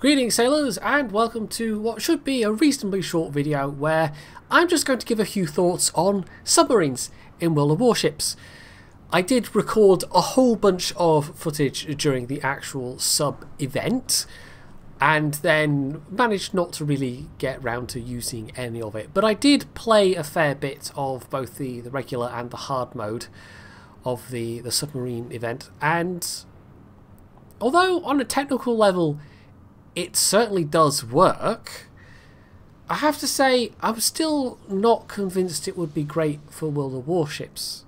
Greetings sailors, and welcome to what should be a reasonably short video where I'm just going to give a few thoughts on submarines in World of Warships. I did record a whole bunch of footage during the actual sub event and then managed not to really get round to using any of it, but I did play a fair bit of both the regular and the hard mode of the submarine event, and although on a technical level it certainly does work, I have to say I'm still not convinced it would be great for World of Warships.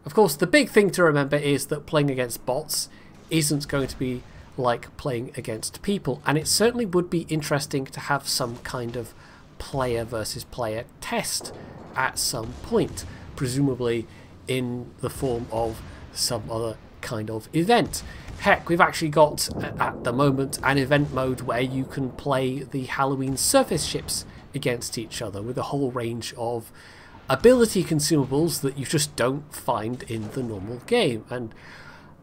Of course, the big thing to remember is that playing against bots isn't going to be like playing against people, and it certainly would be interesting to have some kind of player versus player test at some point, presumably in the form of some other kind of event. Heck, we've actually got, at the moment, an event mode where you can play the Halloween surface ships against each other with a whole range of ability consumables that you just don't find in the normal game. And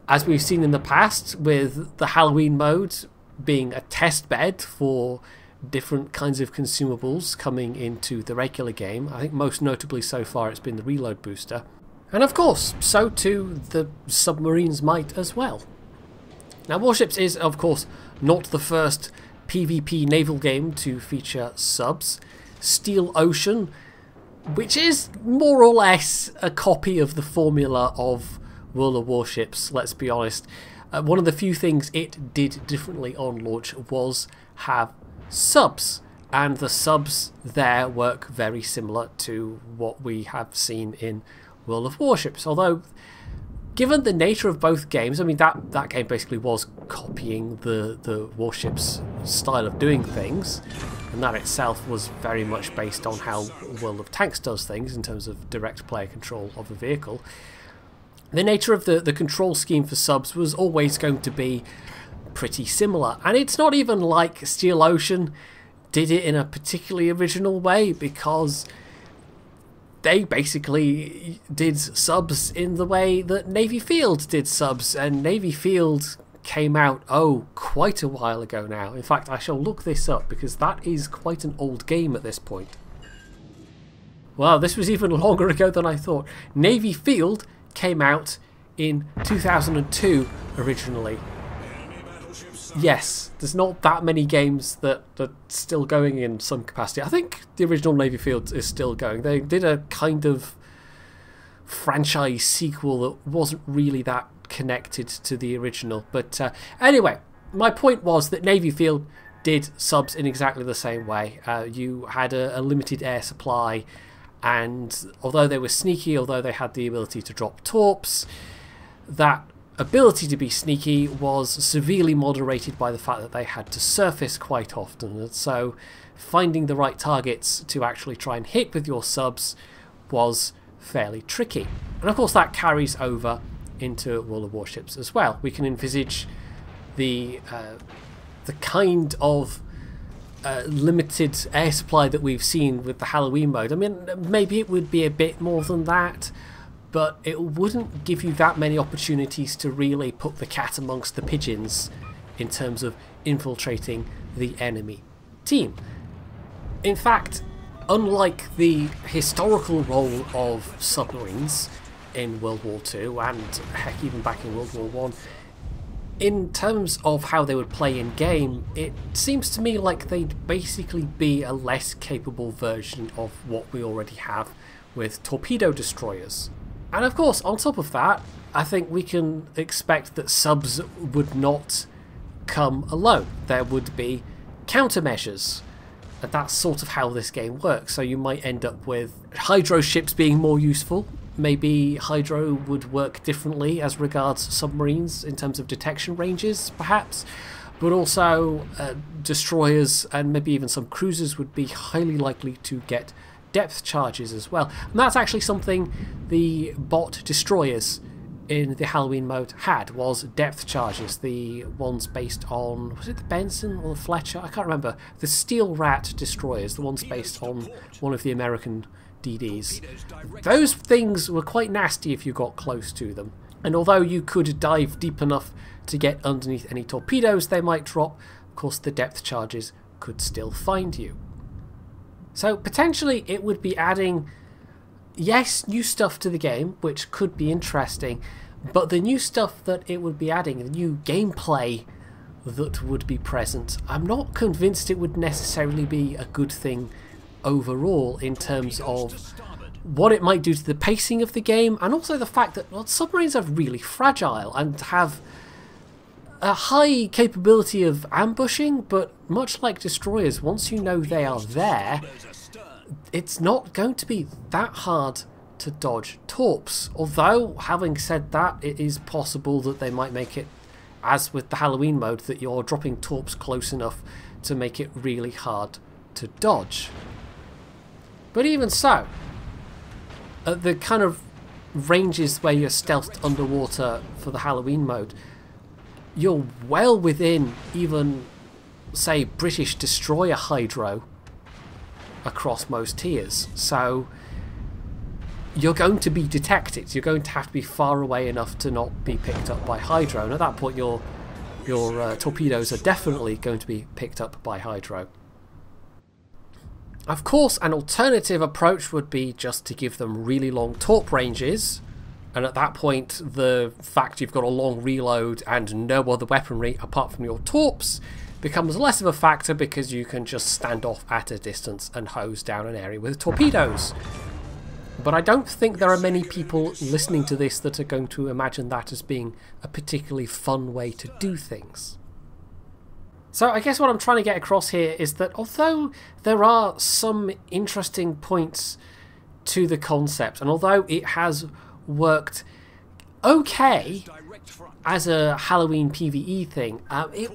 as we've seen in the past, with the Halloween mode being a test bed for different kinds of consumables coming into the regular game, I think most notably so far it's been the reload booster. And of course, so too the submarines might as well. Now, Warships is, of course, not the first PvP naval game to feature subs. Steel Ocean, which is more or less a copy of the formula of World of Warships, let's be honest. One of the few things it did differently on launch was have subs, and the subs there work very similar to what we have seen in World of Warships, although given the nature of both games, I mean that game basically was copying the Warships style of doing things, and that itself was very much based on how World of Tanks does things in terms of direct player control of a vehicle. The nature of the control scheme for subs was always going to be pretty similar, and it's not even like Steel Ocean did it in a particularly original way, because they basically did subs in the way that Navy Field did subs, and Navy Field came out, oh, quite a while ago now. In fact, I shall look this up because that is quite an old game at this point. Wow, this was even longer ago than I thought. Navy Field came out in 2002 originally. Yes, there's not that many games that are still going in some capacity. I think the original Navy Field is still going. They did a kind of franchise sequel that wasn't really that connected to the original. But anyway, my point was that Navy Field did subs in exactly the same way. You had a limited air supply, and although they were sneaky, although they had the ability to drop torps, that ability to be sneaky was severely moderated by the fact that they had to surface quite often, and so finding the right targets to actually try and hit with your subs was fairly tricky. And of course that carries over into World of Warships as well. We can envisage the kind of limited air supply that we've seen with the Halloween mode. I mean, maybe it would be a bit more than that, but it wouldn't give you that many opportunities to really put the cat amongst the pigeons in terms of infiltrating the enemy team. In fact, unlike the historical role of submarines in World War II, and heck, even back in World War I, in terms of how they would play in game, it seems to me like they'd basically be a less capable version of what we already have with torpedo destroyers. And of course, on top of that, I think we can expect that subs would not come alone. There would be countermeasures. And that's sort of how this game works. So you might end up with hydro ships being more useful. Maybe hydro would work differently as regards submarines in terms of detection ranges, perhaps. But also destroyers and maybe even some cruisers would be highly likely to get depth charges as well, and that's actually something the bot destroyers in the Halloween mode had, was depth charges. The ones based on, was it the Benson or the Fletcher? I can't remember. The Steel Rat destroyers, the ones based on one of the American DDs. Those things were quite nasty if you got close to them, and although you could dive deep enough to get underneath any torpedoes they might drop. Of course, the depth charges could still find you. So potentially it would be adding, yes, new stuff to the game, which could be interesting, but the new stuff that it would be adding, the new gameplay that would be present, I'm not convinced it would necessarily be a good thing overall in terms of what it might do to the pacing of the game, and also the fact that, well, submarines are really fragile and have a high capability of ambushing, but much like destroyers, once you know they are there, it's not going to be that hard to dodge torps. Although, having said that, it is possible that they might make it, as with the Halloween mode, that you're dropping torps close enough to make it really hard to dodge. But even so, at the kind of ranges where you're stealthed underwater for the Halloween mode, you're well within even, say, British destroyer hydro across most tiers. So you're going to be detected. You're going to have to be far away enough to not be picked up by hydro. And at that point, your torpedoes are definitely going to be picked up by hydro. Of course, an alternative approach would be just to give them really long torp ranges, and at that point the fact you've got a long reload and no other weaponry apart from your torps becomes less of a factor, because you can just stand off at a distance and hose down an area with torpedoes. But I don't think there are many people listening to this that are going to imagine that as being a particularly fun way to do things. So I guess what I'm trying to get across here is that although there are some interesting points to the concept, and although it has worked okay as a Halloween PvE thing, it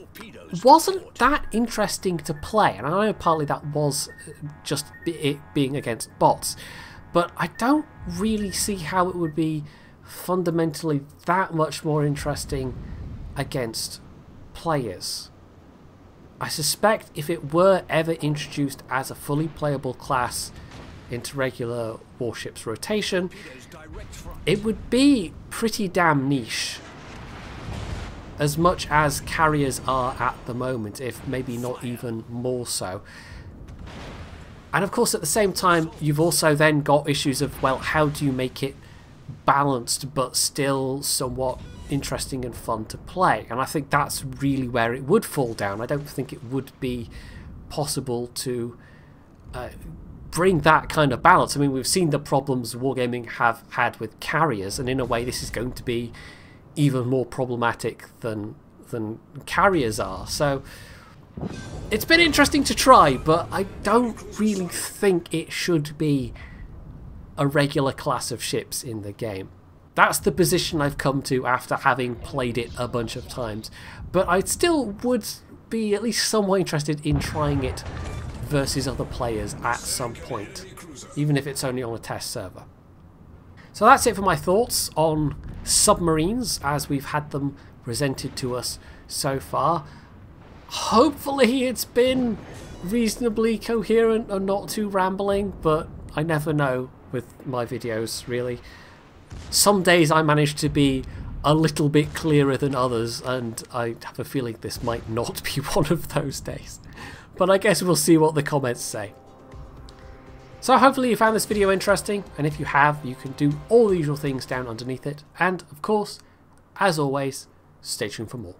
wasn't that interesting to play. And I know partly that was just it being against bots, but I don't really see how it would be fundamentally that much more interesting against players. I suspect if it were ever introduced as a fully playable class into regular warships rotation, it would be pretty damn niche, as much as carriers are at the moment, if maybe not even more so. And of course, at the same time, you've also then got issues of, well, how do you make it balanced but still somewhat interesting and fun to play? And I think that's really where it would fall down. I don't think it would be possible to bring that kind of balance. I mean, we've seen the problems wargaming have had with carriers, and in a way this is going to be even more problematic than carriers are. So it's been interesting to try, but I don't really think it should be a regular class of ships in the game. That's the position I've come to after having played it a bunch of times. But I still would be at least somewhat interested in trying it versus other players at some point, even if it's only on a test server. So that's it for my thoughts on submarines as we've had them presented to us so far. Hopefully it's been reasonably coherent and not too rambling, but I never know with my videos, really. Some days I manage to be a little bit clearer than others, and I have a feeling this might not be one of those days. But I guess we'll see what the comments say. So hopefully you found this video interesting, and if you have, you can do all the usual things down underneath it. And of course, as always, stay tuned for more.